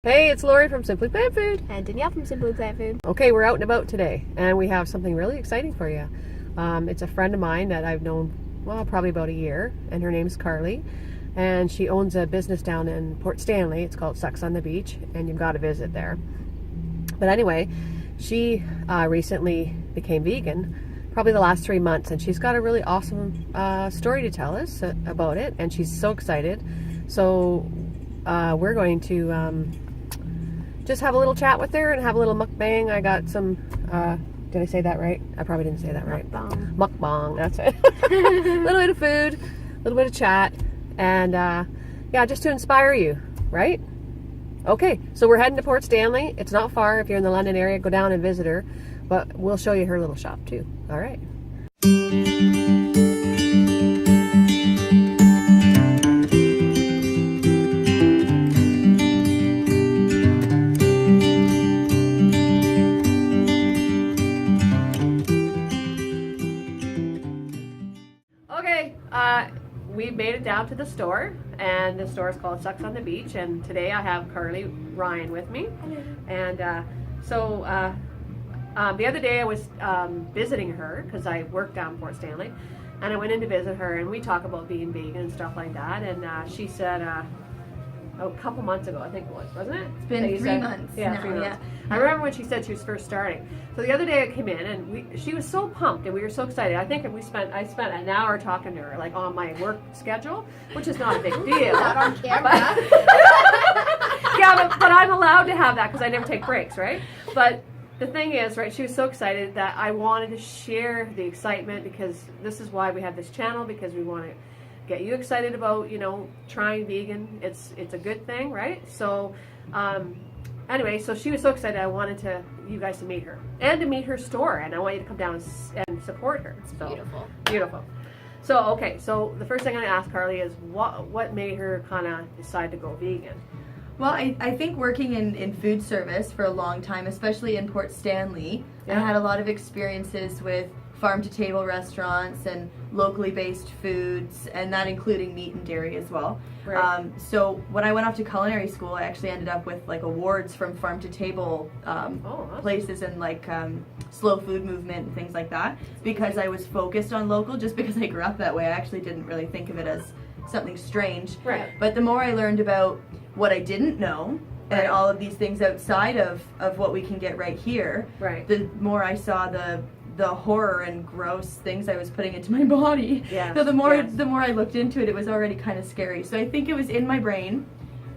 Hey, it's Lori from Simply Plant Food. And Danielle from Simply Plant Food. Okay, we're out and about today, and we have something really exciting for you. It's a friend of mine that I've known, well, probably about a year, and her name's Carly, and she owns a business down in Port Stanley. It's called Succs On The Beach, and you've got to visit there. But anyway, she recently became vegan, probably the last 3 months, and she's got a really awesome story to tell us about it, and she's so excited. So we're going to just have a little chat with her and have a little mukbang. I got some, did I say that right? I probably didn't say that right. Mukbang. Mukbang, that's it. A little bit of food, a little bit of chat, and yeah, just to inspire you, right? Okay, so we're heading to Port Stanley. It's not far. If you're in the London area, go down and visit her, but we'll show you her little shop too. All right. We made it down to the store, and the store is called Succs On The Beach, and today I have Carly Ryan with me. And the other day I was visiting her because I work down Port Stanley, and I went in to visit her, and we talk about being vegan and stuff like that, and she said a couple months ago, I think it was, wasn't it? It's been 3 months. Yeah, now, 3 months. Yeah. I remember when she said she was first starting. So the other day I came in, and she was so pumped, and we were so excited. I think I spent an hour talking to her, like on my work schedule, which is not a big deal. Not on camera. Yeah, but I'm allowed to have that because I never take breaks, right? But the thing is, right, she was so excited that I wanted to share the excitement, because this is why we have this channel, because we want to get you excited about, trying vegan. It's a good thing, right? So anyway, so she was so excited. I wanted you guys to meet her and to meet her store, and I want you to come down and support her. It's Beautiful. So okay, so the first thing I'm gonna ask Carly is what made her kind of decide to go vegan? Well, I think working in food service for a long time, especially in Port Stanley, I had a lot of experiences with farm-to-table restaurants and locally based foods, and that including meat and dairy as well. Right. So when I went off to culinary school, I actually ended up with like awards from farm-to-table awesome. places and like slow food movement and things like that, because I was focused on local. Just because I grew up that way, I actually didn't really think of it as something strange. Right. But the more I learned about what I didn't know, and all of these things outside of what we can get right here, right, the more I saw the horror and gross things I was putting into my body. Yes. So the more I looked into it, it was already kind of scary. So I think it was in my brain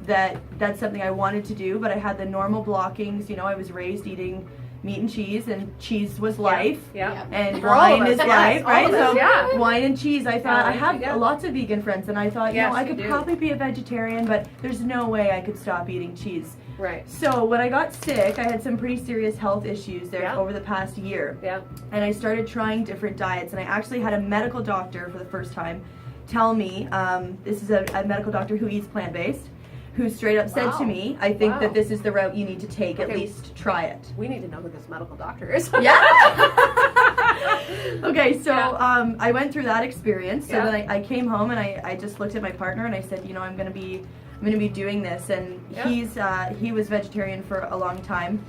that that's something I wanted to do, but I had the normal blockings. I was raised eating meat and cheese was life. Yeah. And For all of wine us, is yes, life, all right? of us, So yeah. Wine and cheese. I thought I have yeah. lots of vegan friends, and I thought, Yes, I you could do. probably be a vegetarian, but there's no way I could stop eating cheese. Right. So when I got sick, I had some pretty serious health issues there Yeah. over the past year. Yeah. And I started trying different diets, and I actually had a medical doctor for the first time tell me, this is a medical doctor who eats plant-based, who straight up said to me, I think that this is the route you need to take, at least try it. We need to know who this medical doctor is. Yeah. Okay, so I went through that experience. So then I came home, and I just looked at my partner, and I said, I'm going to be doing this, and he was vegetarian for a long time,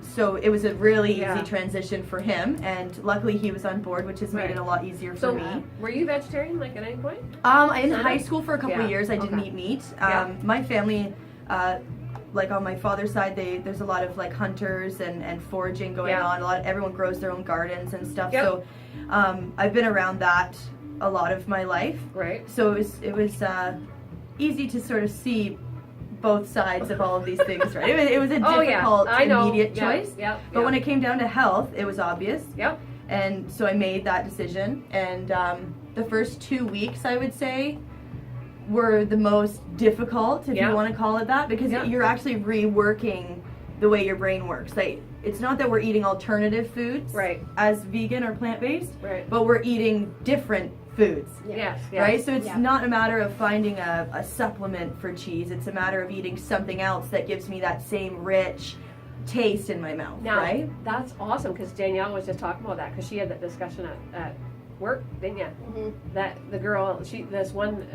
so it was a really easy transition for him, and luckily he was on board, which has made it a lot easier for me. Were you vegetarian at any point? In high school for a couple of years I didn't eat meat. My family, like on my father's side, there's a lot of like hunters and foraging going on. Everyone grows their own gardens and stuff. So I've been around that a lot of my life. Right. So it was easy to sort of see both sides of all of these things, right? It was a difficult, immediate choice. But when it came down to health, it was obvious. Yep. And so I made that decision. And the first 2 weeks, I would say, were the most difficult, if you want to call it that, because you're actually reworking the way your brain works. Like, it's not that we're eating alternative foods as vegan or plant-based, but we're eating different foods. Yes. Right? So it's not a matter of finding a supplement for cheese. It's a matter of eating something else that gives me that same rich taste in my mouth, Now, right? that's awesome, because Danielle was just talking about that, because she had that discussion at work, didn't you? That the girl, this one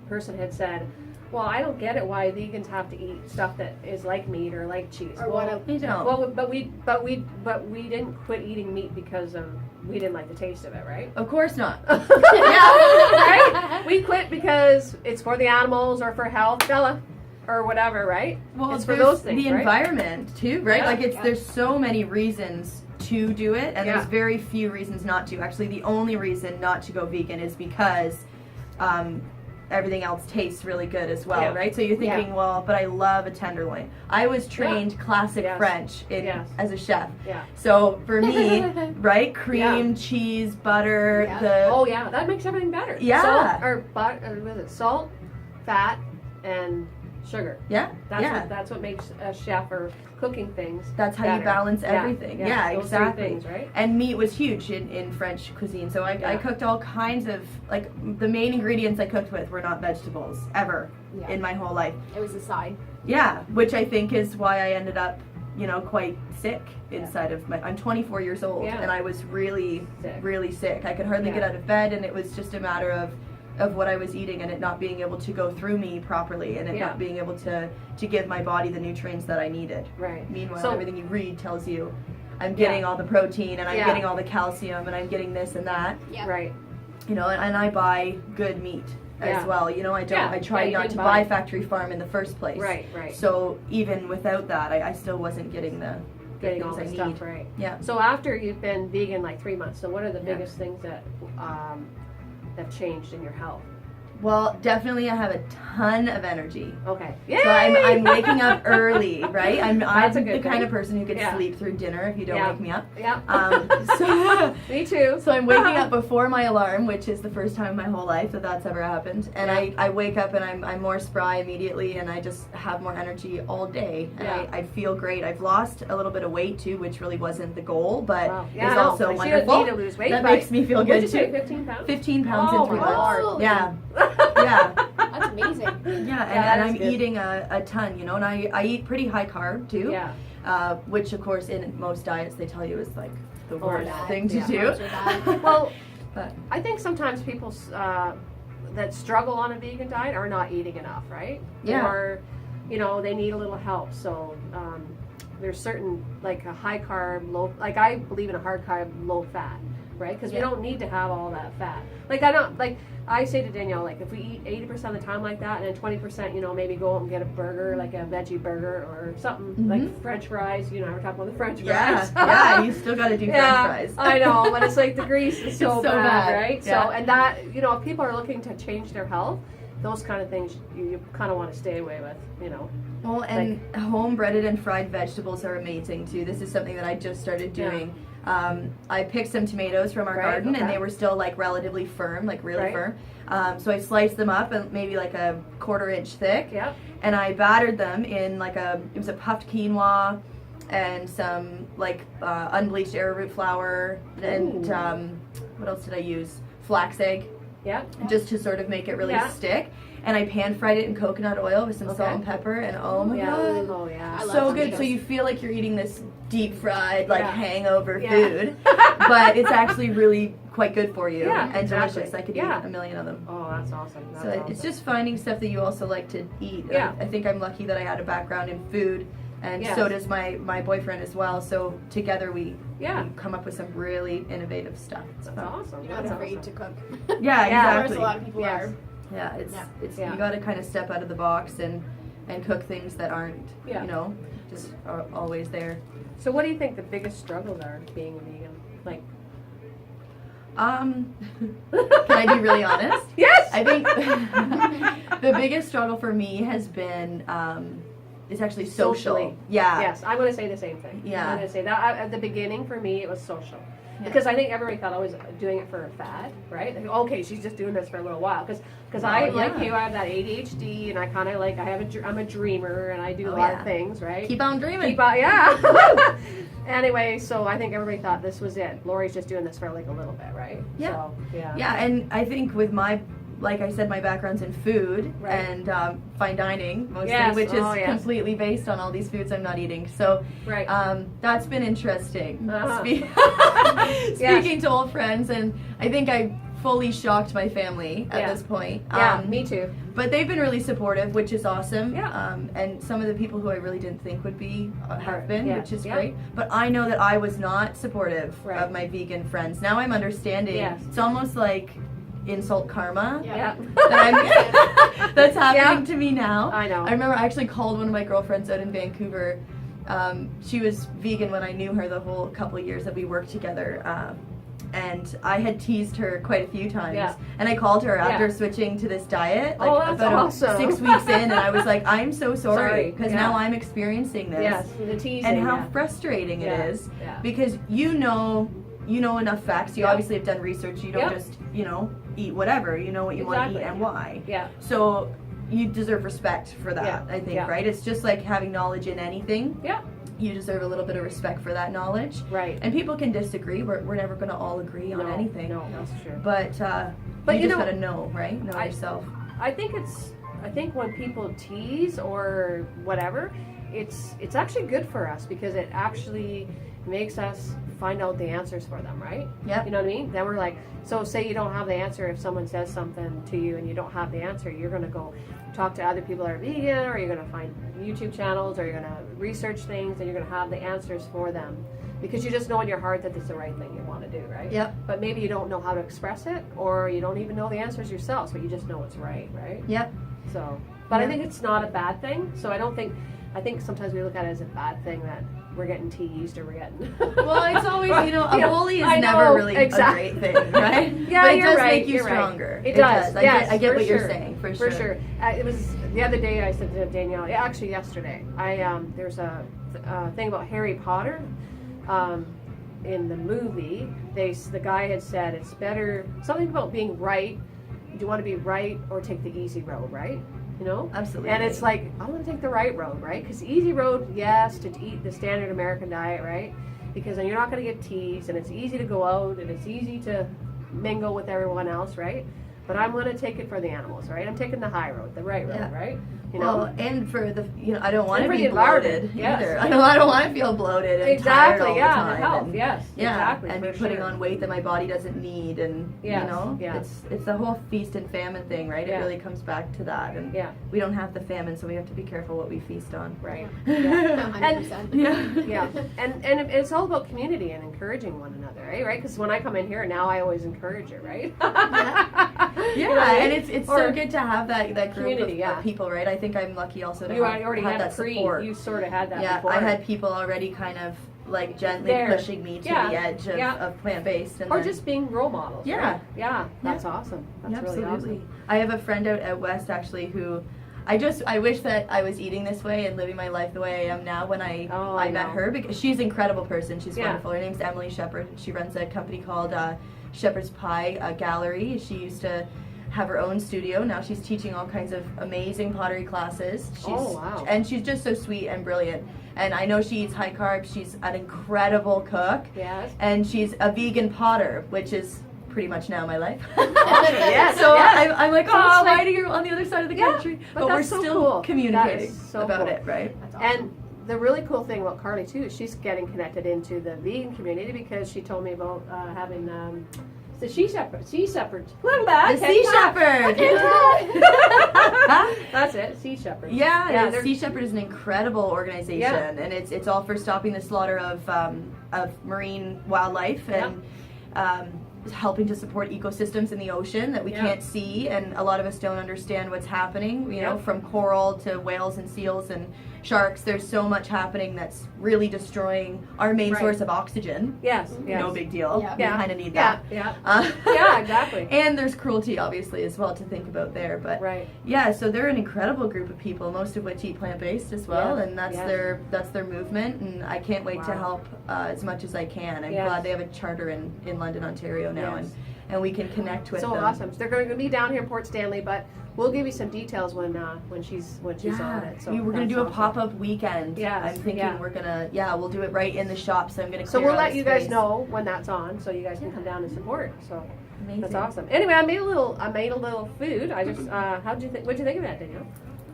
person had said, Well, I don't get it why vegans have to eat stuff that is like meat or like cheese. Or well, They don't. Well, but we didn't quit eating meat because we didn't like the taste of it, right? Of course not. Yeah, right? We quit because it's for the animals or for health, Bella, or whatever, right? Well, it's for those things, the right? environment too, right? Yeah. Like there's so many reasons to do it, and Yeah. there's very few reasons not to. Actually, the only reason not to go vegan is because everything else tastes really good as well, Yeah. right? So you're thinking, Yeah. well, but I love a tenderloin. I was trained classic Yes. French as a chef. Yeah. So for me, right, cream, Yeah. cheese, butter, Yeah. Oh yeah, that makes everything better. Yeah. Salt or butter, what is it? Salt, fat, and sugar. That's what makes a chef or cooking things. That's how better. you balance Yeah, everything. Yeah, those exactly. three things, right? And meat was huge in French cuisine. So I cooked all kinds of, like, the main ingredients I cooked with were not vegetables, ever, Yeah. in my whole life. It was a side. Yeah, which I think is why I ended up, quite sick inside of I'm 24 years old, Yeah. and I was really, Sick. really sick. I could hardly Yeah. get out of bed, and it was just a matter of what I was eating and it not being able to go through me properly, and it Yeah. not being able to give my body the nutrients that I needed. Right. Meanwhile, So- everything you read tells you I'm getting all the protein and I'm Yeah. getting all the calcium and I'm getting this and that. Yeah. Right. And I buy good meat as Yeah. well. I try you not can to buy. buy factory farm in the first place. Right. Right. So even without that, I still wasn't getting the Getting things all the I stuff need. right. Yeah. So after you've been vegan like 3 months, so what are the Yeah. biggest things that have changed in your health? Well, definitely I have a ton of energy. Okay. So I'm waking up early, right? I'm That's a the good kind thing. of person who could Yeah. sleep through dinner if you don't Yeah. wake me up. Yeah. So Me too. So I'm waking up before my alarm, which is the first time in my whole life that that's ever happened. And Yeah. I wake up and I'm more spry immediately, and I just have more energy all day. And Yeah. I feel great. I've lost a little bit of weight too, which really wasn't the goal, but Wow. is I know. also She wonderful. doesn't need to lose weight. That but- makes me feel What'd good you say, too. 15 pounds? 15 pounds Oh, in 3 my months. Lord. Yeah. Yeah. That's amazing. Yeah, that and is I'm good. eating a ton, and I eat pretty high carb too. Yeah. Which of course in most diets they tell you is like the Oh, worst bad. thing to Yeah. do. Carbs are bad. Well, But I think sometimes people that struggle on a vegan diet are not eating enough, right? Yeah. Or, they need a little help. So there's certain, like a high carb, low, like I believe in a hard carb, low fat, right? Because we don't need to have all that fat. I say to Danielle, like if we eat 80% of the time like that, and then 20%, maybe go out and get a burger, like a veggie burger or something, like French fries. We're talking about the French fries. yeah, you still got to do French fries. I know, but it's like the grease is so, It's so bad, bad, right? yeah. So, and that, if people are looking to change their health, those kind of things you kind of want to stay away with, Well, and home breaded and fried vegetables are amazing too. This is something that I just started Yeah. doing. I picked some tomatoes from our Right, garden, okay. and they were still like relatively firm, like really Right. firm. So I sliced them up and maybe like a 1/4 inch thick. Yeah. And I battered them in it was a puffed quinoa and some unbleached arrowroot flour and what else did I use? Flax egg, Yeah. just to sort of make it really Yeah. stick. And I pan fried it in coconut oil with some Okay. salt and pepper, and oh my Yeah. god, Oh yeah. I love so good. tomatoes. So you feel like you're eating this deep fried Yeah. hangover Yeah. food, but it's actually really quite good for you Yeah, and exactly. delicious. I could Yeah. eat a million of them. Oh, that's awesome. That's So awesome. it's just finding stuff that you also like to eat. Yeah. I think I'm lucky that I had a background in food, and Yes. so does my boyfriend as well. So together we come up with some really innovative stuff. It's That's fun. awesome. You're not That's afraid awesome. to cook. Yeah, Yeah, Whereas exactly. a lot of people Yes. are. Yeah, it's Yeah. you got to kind of step out of the box and cook things that aren't Yeah. just are always there. So, what do you think the biggest struggles are being a vegan? Like, Can I be really honest? yes. I think the biggest struggle for me has been it's actually social. Socially. Yeah. Yes, I'm going to say the same thing. Yeah. I'm going to say that at the beginning for me it was social. Because I think everybody thought I was doing it for a fad, right? Like, okay, she's just doing this for a little while. Because I, like you, I have that ADHD, and I kind of I'm a dreamer, and I do a lot of things, right? Keep on dreaming. Yeah. Anyway, so I think everybody thought this was it. Lori's just doing this for like a little bit, right? Yeah. So, yeah. Yeah, and I think with like I said, my background's in food Right. and fine dining mostly, Yes. which is Oh, yes. completely based on all these foods I'm not eating. So Right. that's been interesting. Uh-huh. Speaking to old friends, and I think I fully shocked my family at Yeah. this point. Yeah, me too. But they've been really supportive, which is awesome. Yeah. And some of the people who I really didn't think would be have been, Yeah. which is Yeah. great. But I know that I was not supportive Right. of my vegan friends. Now I'm understanding. Yes. It's almost like insult karma. Yeah. That's happening to me now. I know. I remember I actually called one of my girlfriends out in Vancouver. She was vegan when I knew her the whole couple of years that we worked together. And I had teased her quite a few times. Yeah. And I called her after Yeah. switching to this diet, like Oh, that's about awesome. 6 weeks in, and I was like, I'm so sorry, because Yeah. now I'm experiencing this. Yes, the teasing. And how yeah. frustrating Yeah. it is, Yeah. because you know enough facts. You Yeah. obviously have done research. You don't Yeah. just, eat whatever. You know what you want to Exactly. eat and why. Yeah. So you deserve respect for that, Yeah. I think, Yeah. right? It's just like having knowledge in anything. Yeah. You deserve a little bit of respect for that knowledge. Right. And people can disagree. We're never going to all agree on anything. No, that's true. But But you you just know- gotta know, right? Know I- yourself. I think when people tease or whatever, it's actually good for us because it actually makes us find out the answers for them, right? Yep. You know what I mean? Then we're like, so say you don't have the answer if someone says something to you and you don't have the answer, you're gonna go talk to other people that are vegan, or you're gonna find YouTube channels, or you're gonna research things, and you're gonna have the answers for them because you just know in your heart that it's the right thing you want to do, right? Yep. But maybe you don't know how to express it, or you don't even know the answers yourself, but you just know it's right? Yep. So, but Yeah. I think it's not a bad thing. So I think sometimes we look at it as a bad thing that we're getting teased or we're getting. Well, it's always, a Yeah, bully is I never know, really exactly. a great thing, right? Yeah, but it you're does right, make you you're right. stronger. It does. Yes, I get for what you're sure. saying, for For sure. sure. It was the other day I said to Danielle, actually yesterday, there's a thing about Harry Potter. In the movie, the guy had said it's better, something about being right. Do you want to be right or take the easy road, right? You know? Absolutely. And it's like, I want to take the right road, right? Because easy road, yes, to eat the standard American diet, right? Because then you're not going to get teased, and it's easy to go out, and it's easy to mingle with everyone else, right? But I'm going to take it for the animals, right? I'm taking the high road, the right road, Yeah. right? You know? Well, and for the, I don't want And to for be the environment, bloated yes. either. I don't want to feel bloated and tired all exactly, the yeah, time. the health, and, yes, yeah, exactly, and for be putting sure. on weight that my body doesn't need, and Yes, yeah. it's the whole feast and famine thing, right? Yeah. It really comes back to that, and Yeah. we don't have the famine, so we have to be careful what we feast on. Right. Yeah. 100%. Yeah, and it's all about community and encouraging one another, right? Because when I come in here now, I always encourage it, right? Yeah, You know what I mean? and it's Or so good to have that group of community, yeah. people, right? I think I'm lucky also to You have, already have had that pre. support. You sort of had that Yeah, before. I had people already kind of like gently There. pushing me to Yeah. the edge of, Yeah. of plant-based. And or then- just being role models. Yeah. Right? Yeah. That's awesome. That's really absolutely. awesome. I have a friend out West actually who I wish that I was eating this way and living my life the way I am now when I I met know. her, because she's an incredible person. She's Yeah. wonderful. Her name's Emily Shepard. She runs a company called Shepherd's Pie Gallery. She used to have her own studio. Now she's teaching all kinds of amazing pottery classes. Wow. And she's just so sweet and brilliant. And I know she eats high carbs. She's an incredible cook. Yes. And she's a vegan potter, which is pretty much now my life. Yes, So yes. I'm like, So it's oh, like- why do you on the other side of the Yeah, country? but we're that's so still cool. communicating That is so about cool. it, right? That's awesome. And the really cool thing about Carly too is she's getting connected into the vegan community because she told me about having the sea shepherd. Little bad. The Sea Shepherd. That's it. Sea shepherd. Yeah, Yeah, the they're- Sea Shepherd is an incredible organization, Yeah. and it's all for stopping the slaughter of marine wildlife and helping to support ecosystems in the ocean that we Yeah. can't see, and a lot of us don't understand what's happening. You know, Yeah. from coral to whales and seals and sharks. There's so much happening that's really destroying our main Right. source of oxygen. Yes. Yes. No big deal. Yeah. We Yeah. kind of need Yeah. that. Yeah. Yeah. Exactly. And there's cruelty, obviously, as well to think about there. But Right. yeah, so they're an incredible group of people, most of which eat plant-based as well, Yeah. and that's Yeah. their movement. And I can't wait to Wow. help as much as I can. I'm Yes. glad they have a charter in London, Ontario now, Yes. and we can connect with So them. awesome. So they're going to be down here in Port Stanley, but we'll give you some details when she's Yeah, on it. So we're gonna that's do a awesome. pop-up weekend. Yes, I'm thinking yeah. we're gonna we'll do it right in the shop. So I'm gonna. So clear we'll out let a you guys space. know when that's on, so you guys can come down and support. So Amazing. that's awesome. Anyway, I made a little food. I just what'd you think of that, Danielle?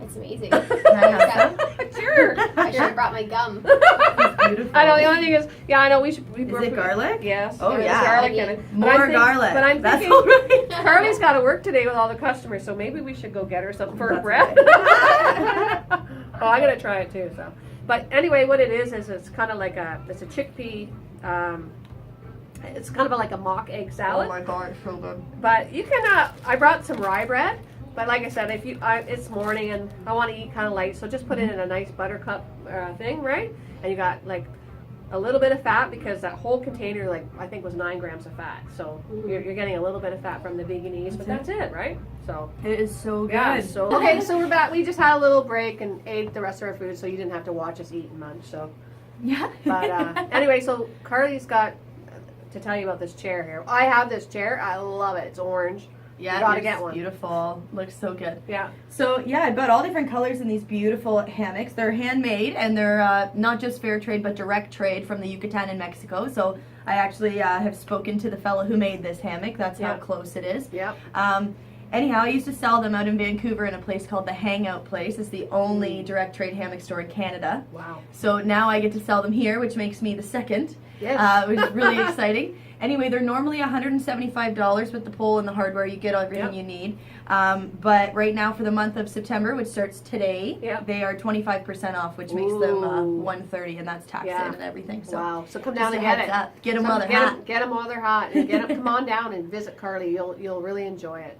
It's amazing. Sure. I should have brought my gum. Beautiful. I know, the only thing is, yeah, I know we should. Is it garlic? Yes. Oh, there's yeah. garlic in it. More garlic. But I'm That's thinking, all right. Carly's got to work today with all the customers, so maybe we should go get her some for her That's bread. right. Oh, I'm gonna try it too. So, but anyway, what it is it's kind of like it's a chickpea. It's kind of like a mock egg salad. Oh my god, it's so good. But you can. I brought some rye bread. But like I said, if it's morning and I want to eat kind of light, so just put it in a nice buttercup thing, right? And you got like a little bit of fat because that whole container, like I think, was 9 grams of fat. So you're getting a little bit of fat from the veganese, but that's it, right? So it is so good. Yeah, so okay, so we're back. We just had a little break and ate the rest of our food, so you didn't have to watch us eat and munch. So yeah. But anyway, so Carly's got to tell you about this chair here. I have this chair. I love it. It's orange. Yeah, you gotta get one. Beautiful. Looks so good. Yeah. So yeah, I bought all different colors in these beautiful hammocks. They're handmade and they're not just fair trade but direct trade from the Yucatan in Mexico. So I actually have spoken to the fellow who made this hammock. That's how close it is. Yep. Anyhow, I used to sell them out in Vancouver in a place called the Hangout Place. It's the only direct trade hammock store in Canada. Wow. So now I get to sell them here, which makes me the second, Yes. which is really exciting. Anyway, they're normally $175 with the pole and the hardware. You get everything you need. But right now for the month of September, which starts today, they are 25% off, which makes them $130, and that's taxed in and everything. So wow. So come down and get it. Get them while they're hot. Get them while they're hot. And come on down and visit Carly. You'll really enjoy it.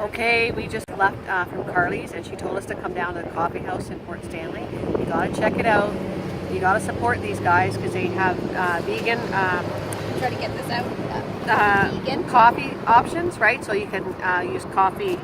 Okay, we just left from Carly's and she told us to come down to the Coffeehouse in Port Stanley. You gotta check it out. You gotta support these guys because they have vegan Try to get this out. Vegan coffee options, right? So you can use coffee,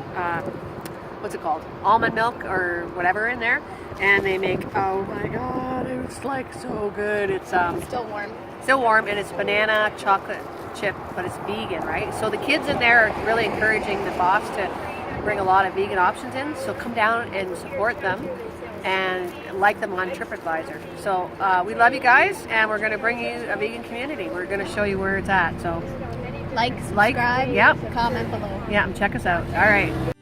what's it called? Almond milk or whatever in there. And they make, oh my god, it's like so good. It's still warm. Still warm, and it's banana, chocolate, chip, but it's vegan, right? So the kids in there are really encouraging the boss to bring a lot of vegan options in. So come down and support them and like them on TripAdvisor. So we love you guys, and we're going to bring you a vegan community. We're going to show you where it's at. So Like, subscribe, yep, comment below. yeah, and check us out. All right.